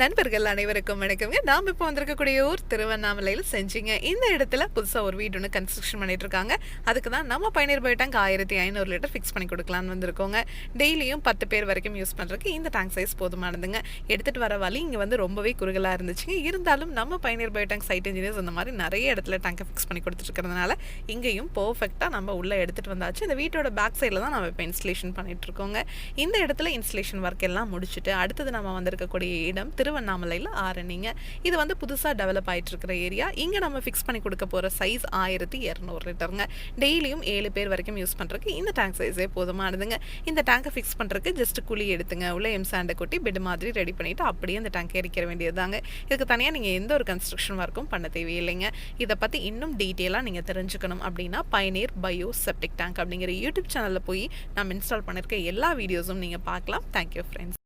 நண்பர்கள் அனைவருக்கும் வணக்கங்க. நாம் இப்போ வந்திருக்கக்கூடிய ஊர் திருவண்ணாமலையில் செஞ்சிங்க. இந்த இடத்துல புதுசாக ஒரு வீடு ஒன்று கன்ஸ்ட்ரக்ஷன் பண்ணிட்டு இருக்காங்க. அதுக்கு தான் நம்ம பயணியர் பாய் டேங்க் 1500 லிட்டர் ஃபிக்ஸ் பண்ணி கொடுக்கலான்னு வந்திருக்கோங்க. டெய்லியும் 10 பேர் வரைக்கும் யூஸ் பண்ணுறதுக்கு இந்த டேங்க் சைஸ் போதுமானதுங்க. எடுத்துகிட்டு வர வழி இங்கே வந்து ரொம்பவே குறுகலாக இருந்துச்சுங்க. இருந்தாலும் நம்ம பயணியர் பாய் டேங்க் சைட் இன்ஜினியர்ஸ் அந்த மாதிரி நிறைய இடத்துல டேங்கை ஃபிக்ஸ் பண்ணி கொடுத்துருக்கிறதுனால இங்கேயும் பர்ஃபெக்டாக நம்ம உள்ளே எடுத்துகிட்டு வந்தாச்சு. இந்த வீட்டோட பேக் சைடில் தான் நம்ம இப்போ இன்ஸ்டலேஷன் பண்ணிட்டு இருக்கோங்க. இந்த இடத்துல இன்ஸ்டலேஷன் ஒர்க் எல்லாம் முடிச்சுட்டு அடுத்தது நம்ம வந்திருக்கக்கூடிய இடம் திருவண்ணாமலையில் ஆரணிங்க. இது வந்து புதுசாக டெவலப் ஆகிட்டு இருக்கிற ஏரியா. இங்கே நம்ம ஃபிக்ஸ் பண்ணி கொடுக்க போகிற சைஸ் 1200 லிட்டருங்க. டெய்லியும் 7 பேர் வரைக்கும் யூஸ் பண்ணுறதுக்கு இந்த டேங்க் சைஸே போதுமானதுங்க. இந்த டேங்கை ஃபிக்ஸ் பண்ணுறதுக்கு ஜஸ்ட் குழி எடுத்துங்க, உள்ள எம்சாண்டை கொட்டி பெட் மாதிரி ரெடி பண்ணிவிட்டு அப்படியே அந்த டேங்கை எரிக்கிற வேண்டியதுதாங்க. இதுக்கு தனியாக நீங்கள் எந்த ஒரு கன்ஸ்ட்ரக்ஷன் ஒர்க்கும் பண்ண தேவையில்லைங்க. இதை பற்றி இன்னும் டீட்டெயிலாக நீங்கள் தெரிஞ்சுக்கணும் அப்படின்னா பயனியர் பயோ செப்டிக் டேங்க் அப்படிங்கிற யூடியூப் சேனலில் போய் நம்ம இன்ஸ்டால் பண்ணியிருக்க எல்லா வீடியோஸும் நீங்கள் பார்க்கலாம். Thank you friends.